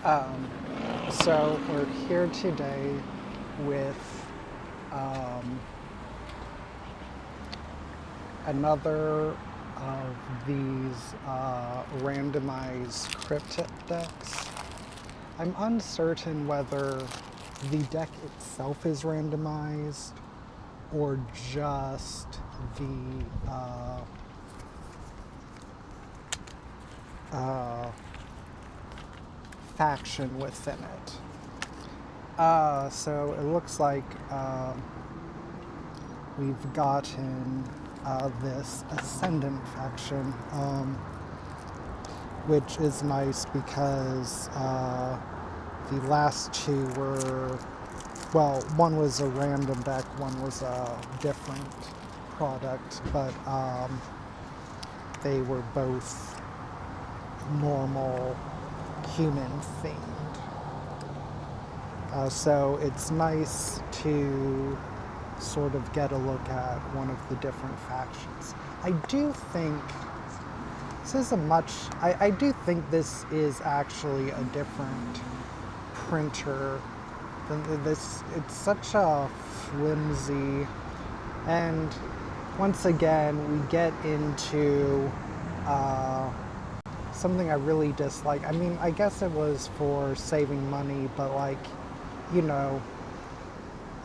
Um, so we're here today with um, another of these randomized kryptik decks. I'm uncertain whether the deck itself is randomized or just the faction within it. So it looks like we've gotten this Ascendant faction, which is nice because the last two were, well, one was a random deck, one was a different product, but they were both normal human themed. So it's nice to sort of get a look at one of the different factions. I do think I do think this is actually a different printer than this. It's such a flimsy, and once again we get into something I really dislike. I mean, I guess it was for saving money, but like, you know,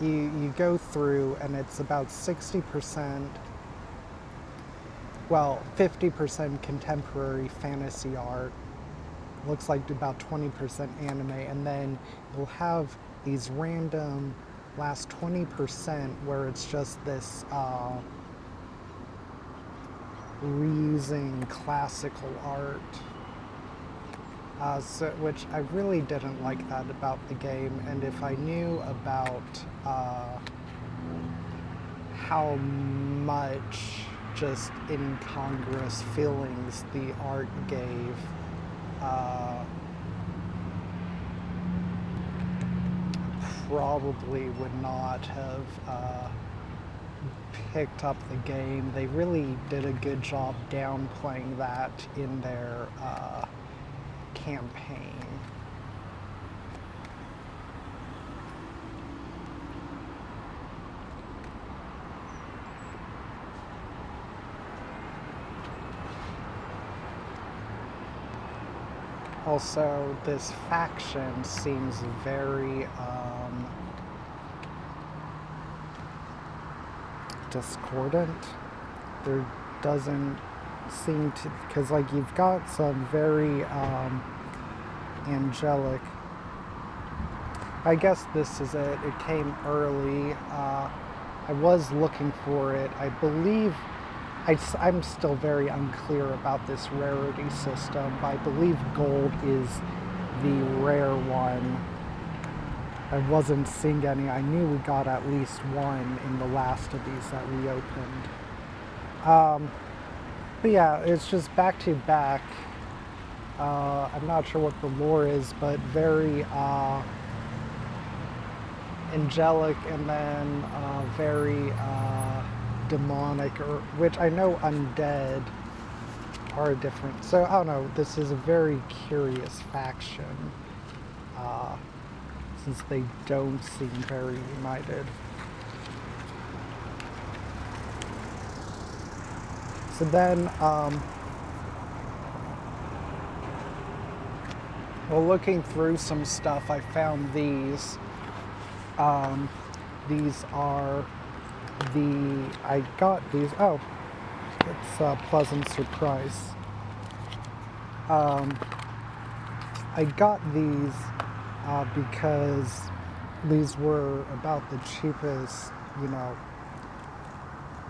you go through and it's about 60%, well, 50% contemporary fantasy art, looks like about 20% anime, and then you'll have these random last 20% where it's just this reusing classical art, which I really didn't like that about the game. And if I knew about how much just incongruous feelings the art gave, probably would not have picked up the game. They really did a good job downplaying that in their campaign. Also, this faction seems very discordant. There doesn't seem to, because like you've got some very angelic, I guess this is it. It came early. I was looking for it. I believe, I'm still very unclear about this rarity system. I believe gold is the rare one. I wasn't seeing any. I knew we got at least one in the last of these that we opened. But yeah, it's just back to back. I'm not sure what the lore is, but very angelic, and then very demonic, or which I know undead are different. So I don't know. This is a very curious faction, since they don't seem very united. So then, well, looking through some stuff, I found these. These are I got these, oh, it's a pleasant surprise. I got these because these were about the cheapest,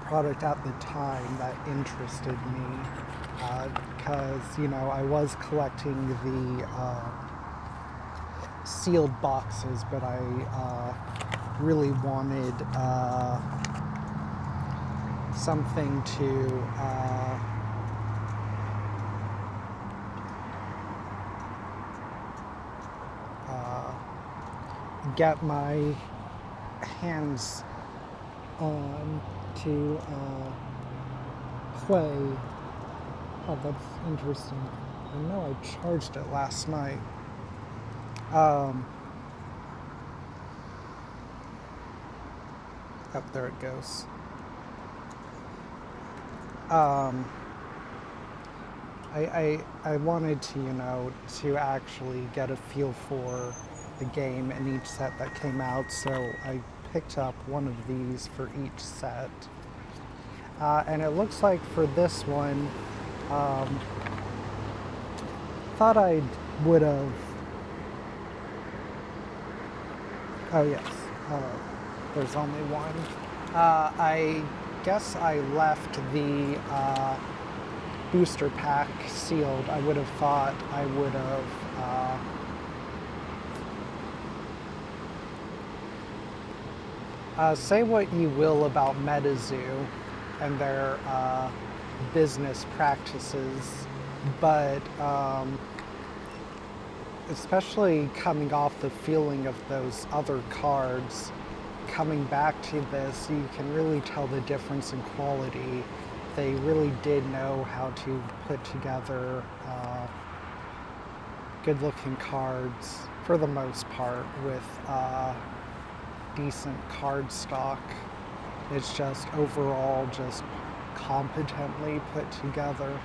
product at the time that interested me, because, I was collecting the sealed boxes, but I really wanted something to get my hands on to play. Oh, that's interesting. I know I charged it last night. Um, oh, there it goes. Um, I wanted to, to actually get a feel for the game and each set that came out, so I picked up one of these for each set. And it looks like for this one, thought I would have. Oh yes, there's only one. I guess I left the booster pack sealed. I would have thought I would have say what you will about MetaZoo and their business practices, but especially coming off the feeling of those other cards, coming back to this, you can really tell the difference in quality. They really did know how to put together good-looking cards for the most part with decent card stock. It's just overall just competently put together.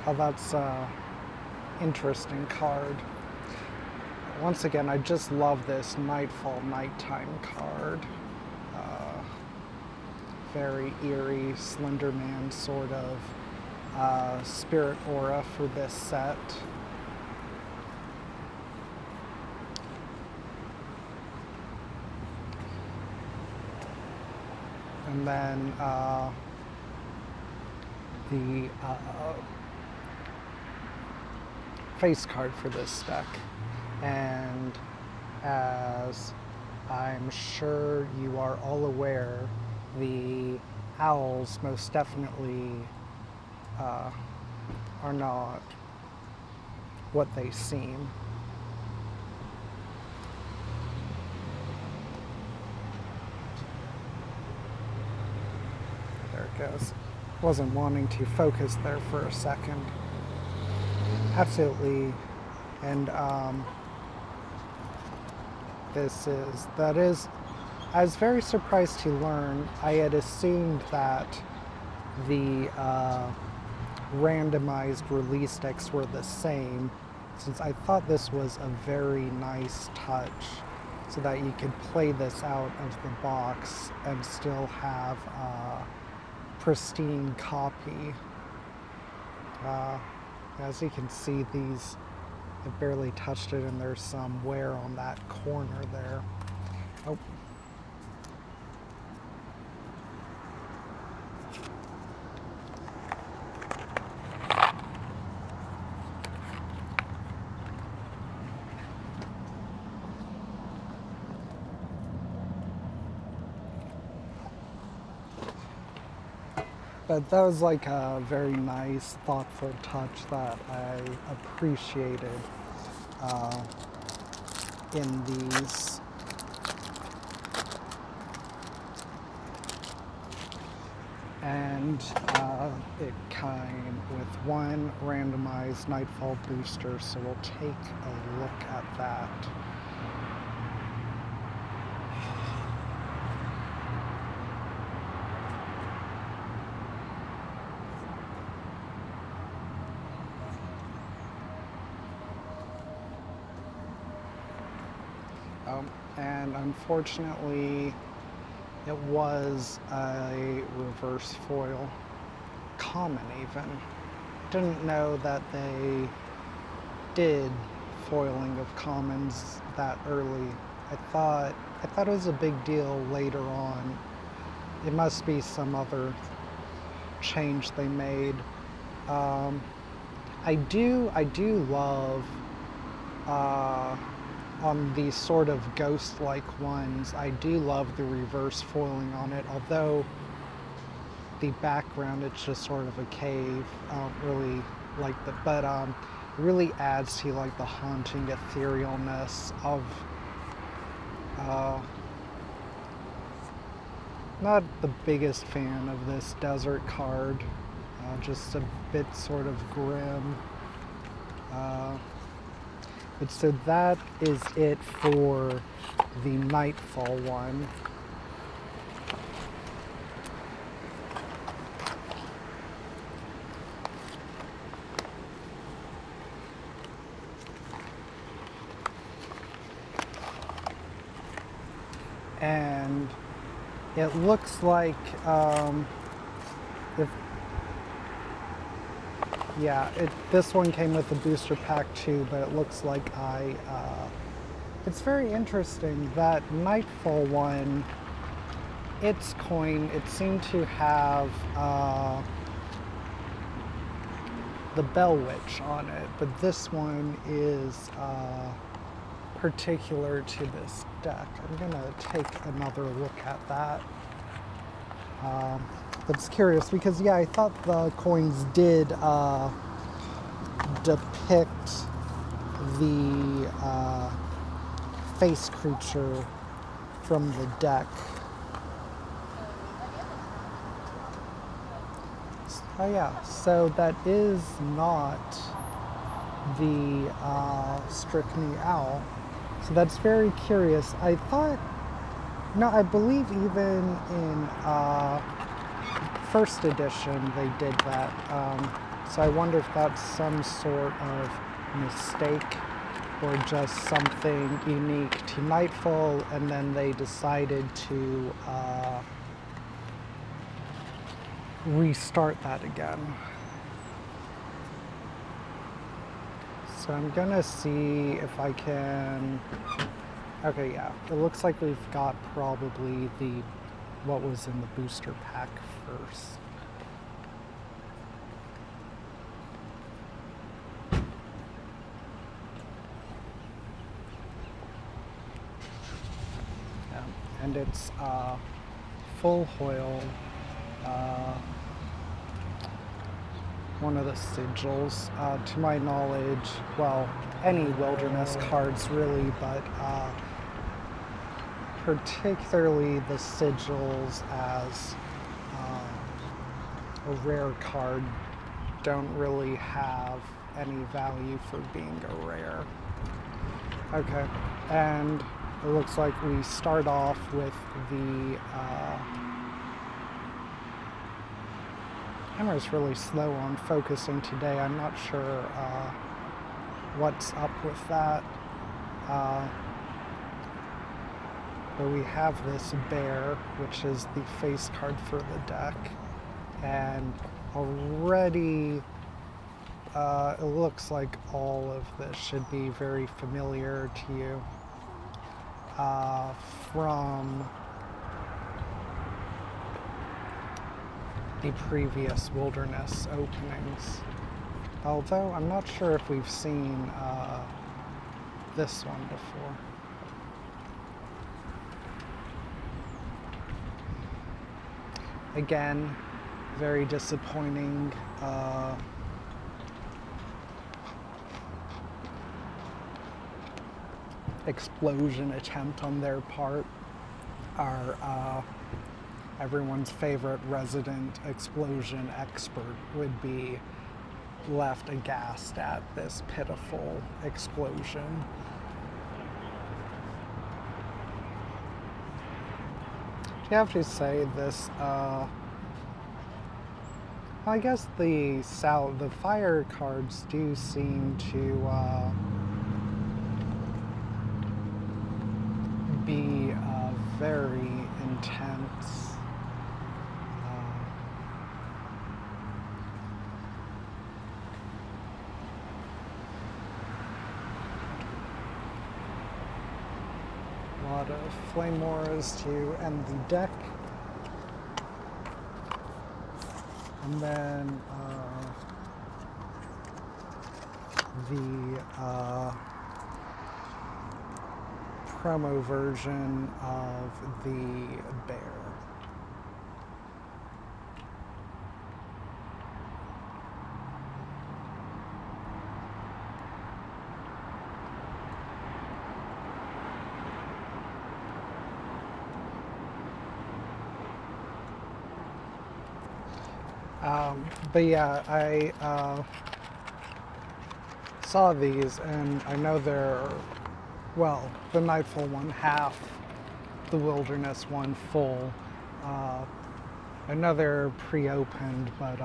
Oh, that's an interesting card. Once again, I just love this Nightfall Nighttime card. Very eerie, Slender Man sort of spirit aura for this set. And then the face card for this deck. And as I'm sure you are all aware, the owls most definitely are not what they seem. There it goes. Wasn't wanting to focus there for a second. Absolutely. And I was very surprised to learn. I had assumed that the randomized release decks were the same, since I thought this was a very nice touch, so that you could play this out of the box and still have a pristine copy. As you can see, these, I barely touched it, and there's some wear on that corner there. Oh. But that was like a very nice, thoughtful touch that I appreciated in these. And it came with one randomized Nightfall booster, so we'll take a look at that. And unfortunately, it was a reverse foil, common even. Didn't know that they did foiling of commons that early. I thought it was a big deal later on. It must be some other change they made. I do love on these sort of ghost-like ones, I do love the reverse foiling on it, although the background, it's just sort of a cave. I don't really like that, but it really adds to like the haunting etherealness of not the biggest fan of this desert card. just a bit sort of grim. But so that is it for the Nightfall one. And it looks like this one came with the booster pack too, but it looks like it's very interesting that Nightfall one, its coin, it seemed to have the Bell Witch on it, but this one is particular to this deck. I'm gonna take another look at that. That's curious because, yeah, I thought the coins did depict the face creature from the deck. Oh yeah, so that is not the Strychnine Owl. So that's very curious. I thought, no, I believe even in first edition they did that. So I wonder if that's some sort of mistake or just something unique to Nightfall, and then they decided to restart that again. So I'm gonna see if I can, okay, yeah, it looks like we've got probably what was in the booster pack first. Yeah, and it's full hoil, one of the sigils. To my knowledge, well, any wilderness cards really, but particularly the sigils as a rare card don't really have any value for being a rare. Okay, and it looks like we start off with the camera's really slow on focusing today. I'm not sure what's up with that. But we have this bear, which is the face card for the deck. And already it looks like all of this should be very familiar to you from the previous wilderness openings. Although I'm not sure if we've seen this one before. Again, very disappointing explosion attempt on their part. Our everyone's favorite resident explosion expert would be left aghast at this pitiful explosion. You have to say this, I guess the fire cards do seem to be very intense. A lot of flame auras to end the deck. And then the promo version of the bear. But yeah, I saw these, and I know they're, well, the Nightfall one half, the Wilderness one full. I know they're pre-opened, but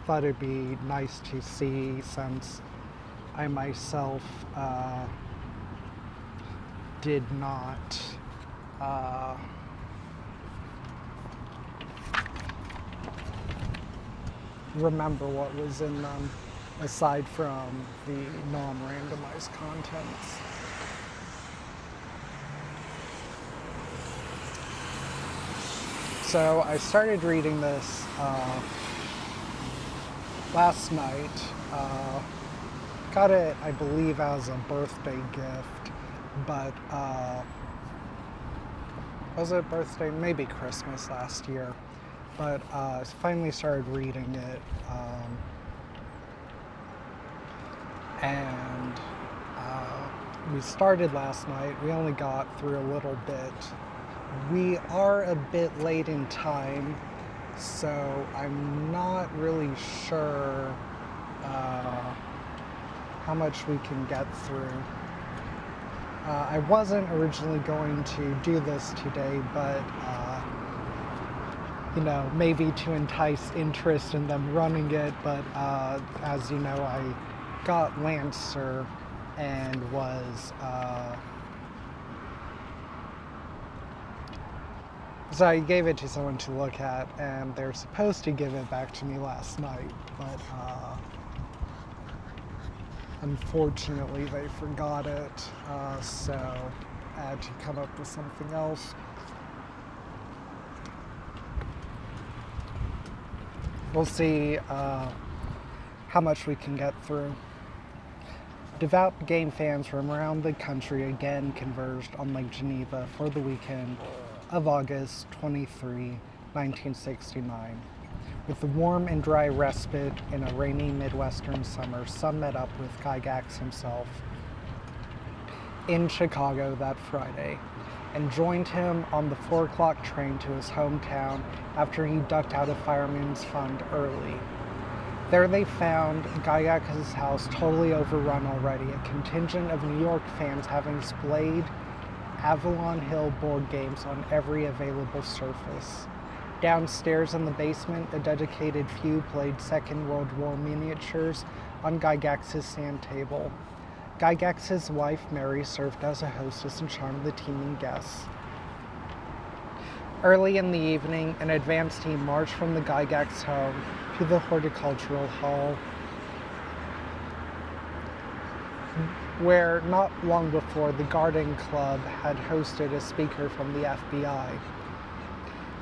thought it'd be nice to see, since I myself did not remember what was in them, aside from the non-randomized contents. So I started reading this last night. Got it, I believe, as a birthday gift, but was it birthday? Maybe Christmas last year. But finally started reading it, and we started last night. We only got through a little bit. We are a bit late in time, so I'm not really sure how much we can get through. I wasn't originally going to do this today, but you know, maybe to entice interest in them running it, but as you know, I got Lancer and was so I gave it to someone to look at, and they're supposed to give it back to me last night, but unfortunately they forgot it, so I had to come up with something else. We'll see how much we can get through. Devout game fans from around the country again converged on Lake Geneva for the weekend of August 23, 1969. With the warm and dry respite in a rainy Midwestern summer, some met up with Gygax himself in Chicago that Friday, and joined him on the 4 o'clock train to his hometown after he ducked out of Fireman's Fund early. There they found Gygax's house totally overrun already, a contingent of New York fans having displayed Avalon Hill board games on every available surface. Downstairs in the basement, a dedicated few played Second World War miniatures on Gygax's sand table. Gygax's wife, Mary, served as a hostess and charmed the teeming guests. Early in the evening, an advance team marched from the Gygax home to the Horticultural Hall, where not long before the Garden Club had hosted a speaker from the FBI.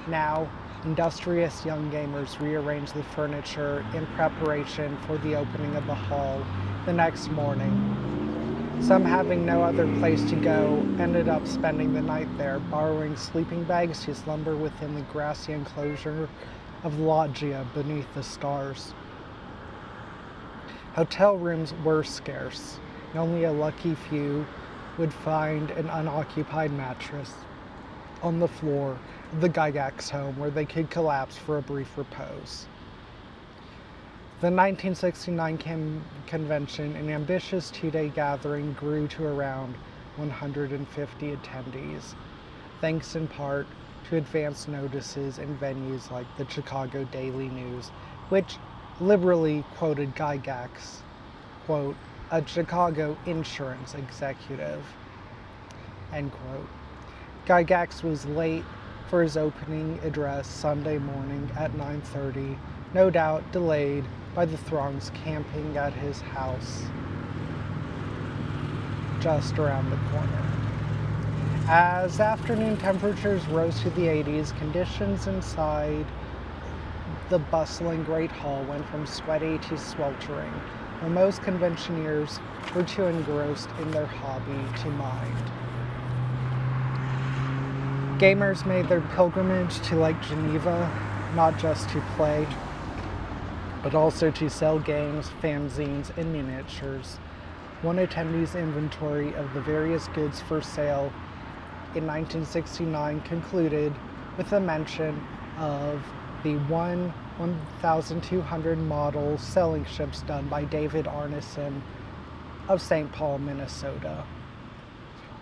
Now, industrious young gamers rearranged the furniture in preparation for the opening of the hall the next morning. Some, having no other place to go, ended up spending the night there, borrowing sleeping bags to slumber within the grassy enclosure of loggia beneath the stars. Hotel rooms were scarce, and only a lucky few would find an unoccupied mattress on the floor of the Gygax home where they could collapse for a brief repose. The 1969 convention, an ambitious two-day gathering, grew to around 150 attendees, thanks in part to advance notices in venues like the Chicago Daily News, which liberally quoted Gygax, quote, "a Chicago insurance executive," end quote. Gygax was late for his opening address Sunday morning at 9:30, no doubt delayed by the throngs camping at his house just around the corner. As afternoon temperatures rose to the 80s, conditions inside the bustling Great Hall went from sweaty to sweltering, where most conventioneers were too engrossed in their hobby to mind. Gamers made their pilgrimage to Lake Geneva, not just to play, but also to sell games, fanzines, and miniatures. One attendee's inventory of the various goods for sale in 1969 concluded with a mention of the 1,200 model sailing ships done by David Arneson of St. Paul, Minnesota.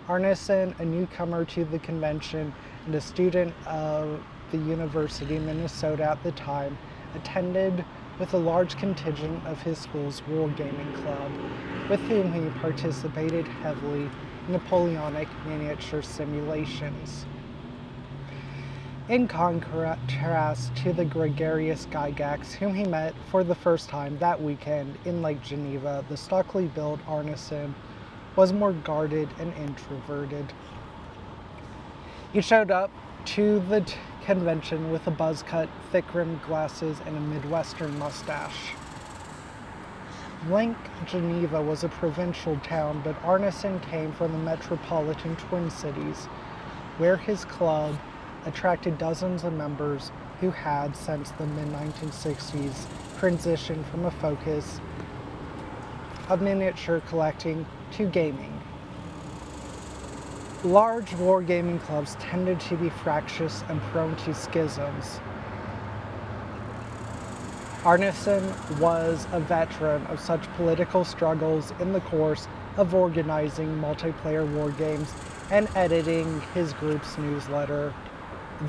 Arneson, a newcomer to the convention and a student of the University of Minnesota at the time, attended with a large contingent of his school's wargaming club, with whom he participated heavily in Napoleonic miniature simulations. In contrast to the gregarious Gygax, whom he met for the first time that weekend in Lake Geneva, the stockily built Arneson was more guarded and introverted. He showed up to the convention with a buzz-cut, thick-rimmed glasses and a Midwestern mustache. Lake Geneva was a provincial town, but Arneson came from the metropolitan Twin Cities, where his club attracted dozens of members who had, since the mid-1960s, transitioned from a focus of miniature collecting to gaming. Large wargaming clubs tended to be fractious and prone to schisms. Arneson was a veteran of such political struggles in the course of organizing multiplayer wargames and editing his group's newsletter,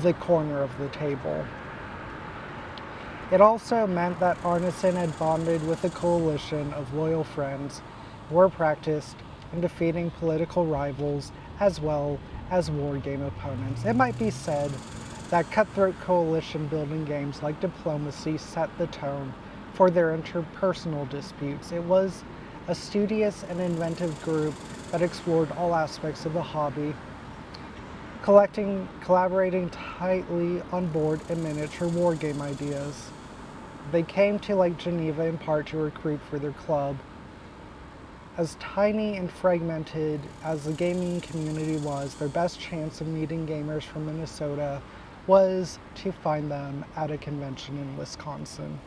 The Corner of the Table. It also meant that Arneson had bonded with a coalition of loyal friends who were practiced in defeating political rivals as well as wargame opponents. It might be said that cutthroat coalition building games like Diplomacy set the tone for their interpersonal disputes. It was a studious and inventive group that explored all aspects of the hobby, collaborating tightly on board and miniature wargame ideas. They came to Lake Geneva in part to recruit for their club. As tiny and fragmented as the gaming community was, their best chance of meeting gamers from Minnesota was to find them at a convention in Wisconsin.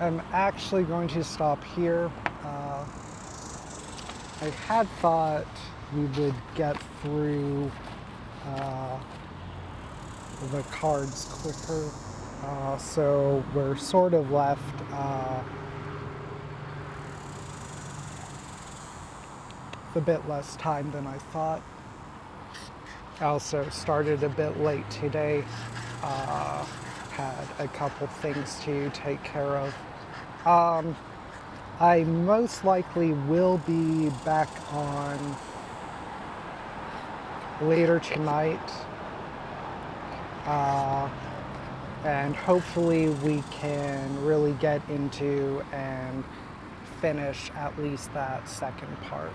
I'm actually going to stop here. I had thought we would get through the cards quicker, so we're sort of left with a bit less time than I thought. I also started a bit late today. Had a couple things to take care of. I most likely will be back on later tonight, and hopefully we can really get into and finish at least that second part.